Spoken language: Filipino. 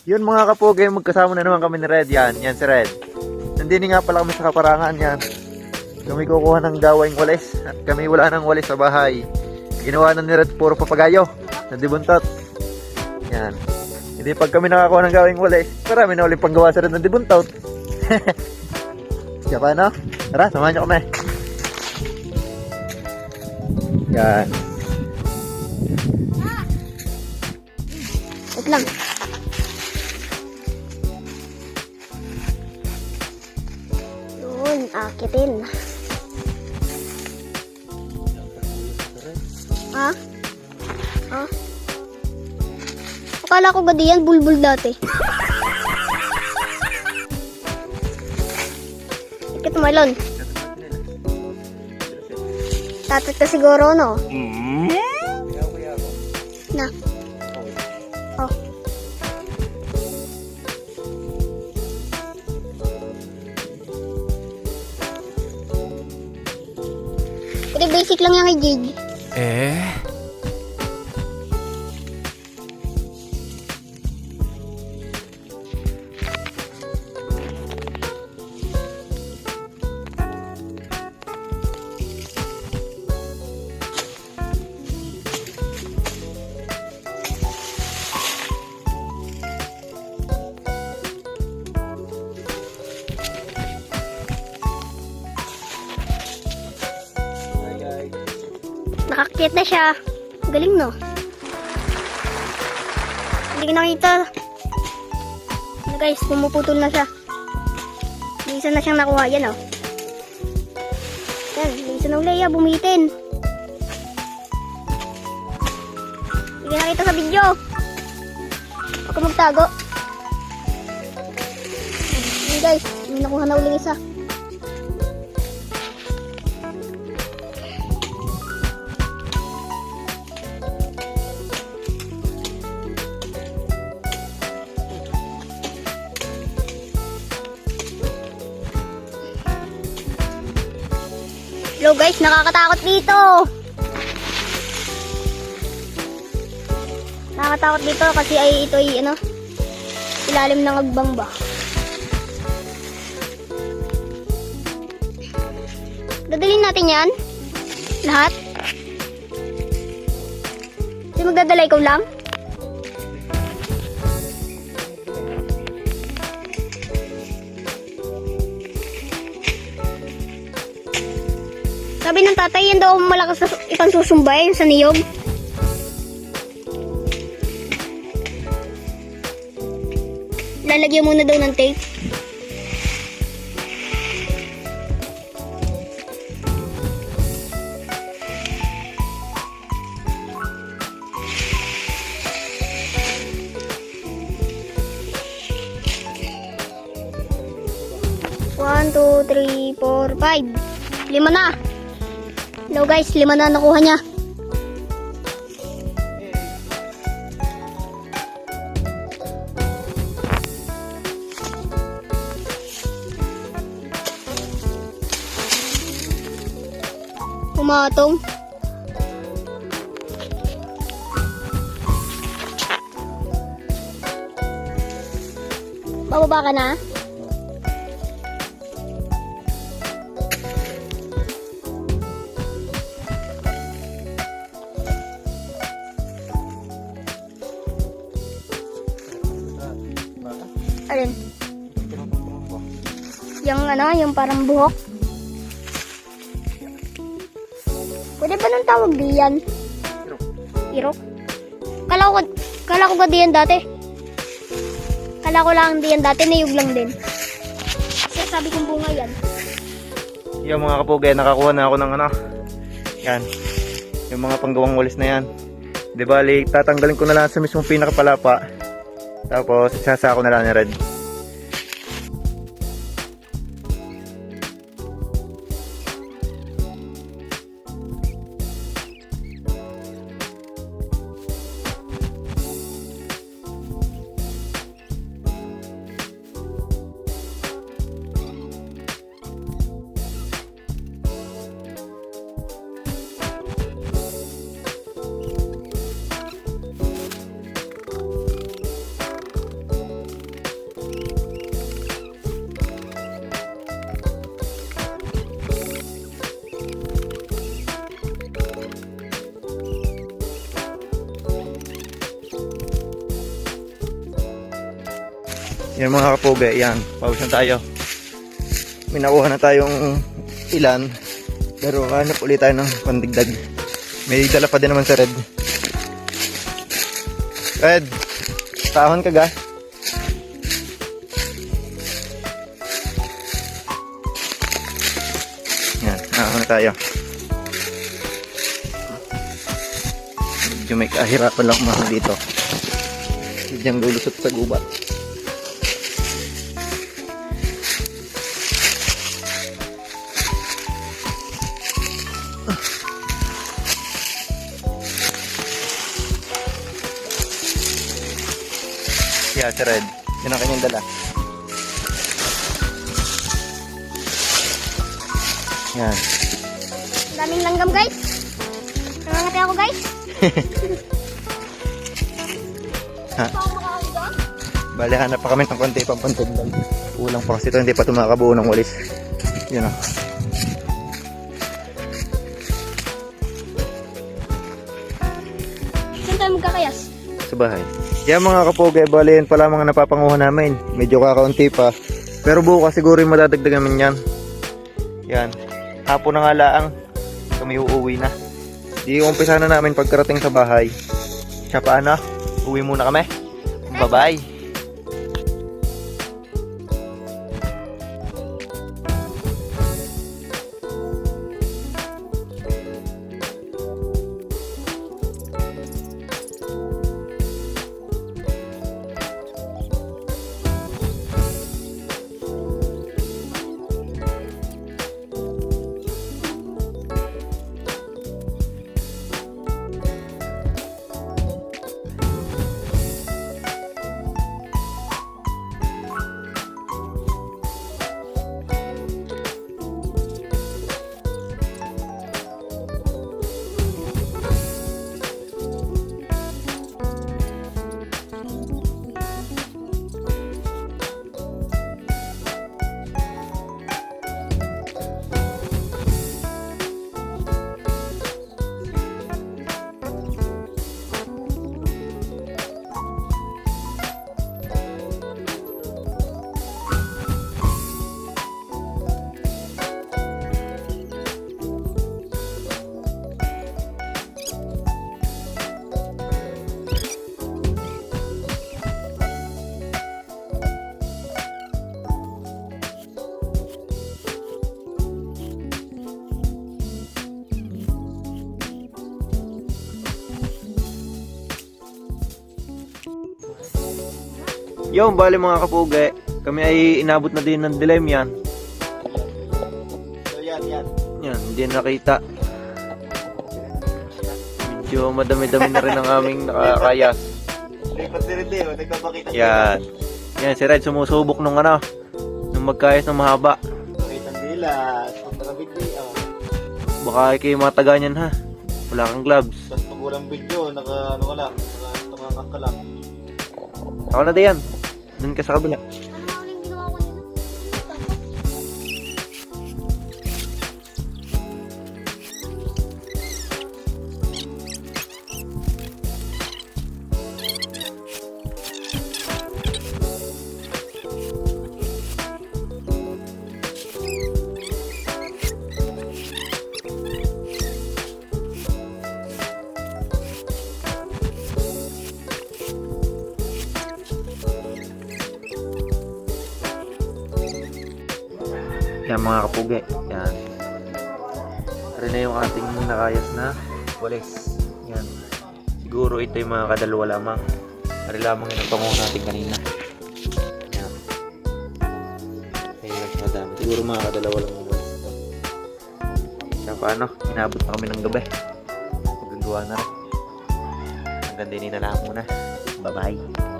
Yun mga kapogi, magkasama na naman kami ni Red. Yan si Red. Nandini nga pala kami sa kaparangan. Yan. Kami kukuha ng gawaing walis. At kami wala ng walis sa bahay. Ginawa na ni Red puro papagayo. Nandibuntot. Yan. Hindi pag kami nakakuha ng gawaing walis, marami na ulit panggawa sa Red nandibuntot. Siya pa no? Tara, samahan nyo kami. Yan. Wait lang. Yun, akitin. Ha? Ha? Akala ko gadi yan, bulbul dati. Ikit malon. Tatat ka siguro, no? Na. Oh. Pero basic lang yung kay Jig. Nakakit na siya. Galing, no? Hindi ko nakita. Ano guys, pumuputol na siya. May isa na siyang nakuha. Yan, oh. Yan, may isa na ulaya. Bumitin. Hindi ko nakita sa video. Huwag ka magtago. Yan guys, may nakuha na uling isa. Hello guys, nakakatakot dito. Nakakatakot dito kasi ay ito ay ano, ilalim ng agbang ba. Dadalhin natin yan? Lahat? Kasi magdadala ikaw lang? Sabi ng tatay, yan daw malakas na ipang susumbay sa niyog. Lalagyan muna daw ng tape. One, two, three, four, 5. 5 na. Hello guys, 5 na nakuha niya. Pumatong. Bababa ka na? Alin? Yung ano, yung parang buhok. Pwede ba nang tawag diyan? Irok. Kala ko ba diyan dati? Kala ko lang diyan dati, niyog lang din. Kasi sabi kong bunga yan. Yung mga kapugay, nakakuha na ako ng ano. Yan. Yung mga panggawang walis na yan. Di bali, tatanggalin ko na lang sa mismong pinakapalapa. Tapos, isasako na lang ni Red. Yan mga kapuge, yan. Pawis na tayo. May nakuha na tayong ilan. Pero hanap ulit tayo ng pandigdag. May dala pa din naman sa Red. Red, tahon ka ga? Yan, ahon na tayo. Medyo may kahirapan lang umahon dito. Diyan lulusot sa gubat. Yeah, si Red. Yun ang kanyang dala. Yan. Daming langgam guys. Nangangati ako guys. Ha? Bale, hanap pa kami ng konti pang pantugdag. Ulang pa kasi ito, hindi pa ito makakabuo ng walis. Yun o. Saan tayo magkakayas? Sa bahay. Yan mga kapoge, bale yun pala mga napapanguha namin. Medyo kakaunti pa. Pero bukas siguro yung madadagdagan namin yan. Yan. Hapon na nga laang. Kami uuwi na. Di umpisa na namin pagkarating sa bahay. Siya paano? Uwi muna kami. Bye-bye. Yung bali mga kapuge, kami ay inabot na din ng dilim yan. So yan. Yan, hindi nakita. Medyo madami-dami na rin ang aming nakakayas. Lipat din rin din, nagkapakita. Yan. Yan, si Red sumusubok nung nung magkayas ng mahaba. Pakitang dilas, pagkakabit niya. Baka kayo mataga niyan ha. Wala kang gloves. Tapos pag walang video, naka tumangak ka lang. Ako na din yan. Doon ka sa kabila. Ano nga uling ginawa ko nila? Yan mga kapuge. Yan. Ito na yung ating nakayas na walis. Yan. Siguro ito yung mga kadalawa lamang. Ari lamang yung panguha natin kanina. Yan. Ayun, madami. Siguro mga kadalawa lang yung walis ito. Kaya paano? Inabot na kami ng gabi. Magagawa na rin. Hanggang din na lang muna. Bye-bye.